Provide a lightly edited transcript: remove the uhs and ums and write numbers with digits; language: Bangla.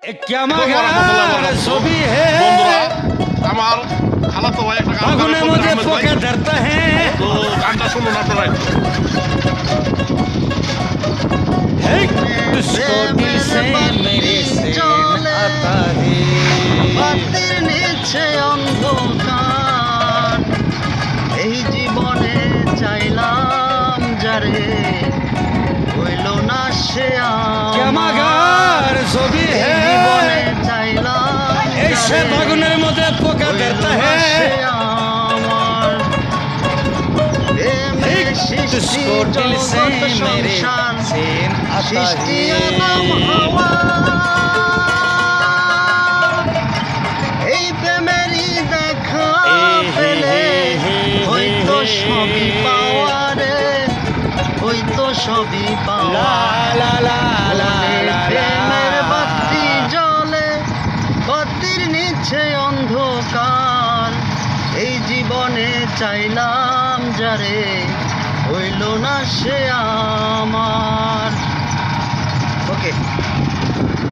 क्या मगर ছবি है বন্ধুরা আমার খালাতো ভাই একটা গান আগুনে গাবে, मुझे আহমেদ ভাই। पोके धरता है তো গানটা শুনুন আপনারা একটু। तुझको दिल से मेरे से आता है বাতির নিচে অন্ধকার এই জীবনে চাইলাম যারে হইল না সে क्या मगर ছবি है জীবনে চাইলাম ऐसे আগুনের মধ্যে পোকা ধরता है तुझको दिल से मेरे से आता है এই প্রেমেরই দেখা পেলে হয়তো সবই পাওয়া রে হয়তো সবই পাওয়া লা লা লা লা প্রেমের বাতি জ্বলে বাতির নিচে অন্ধকার এই জীবনে চাইলাম যারে হইল না সে আমার ওকে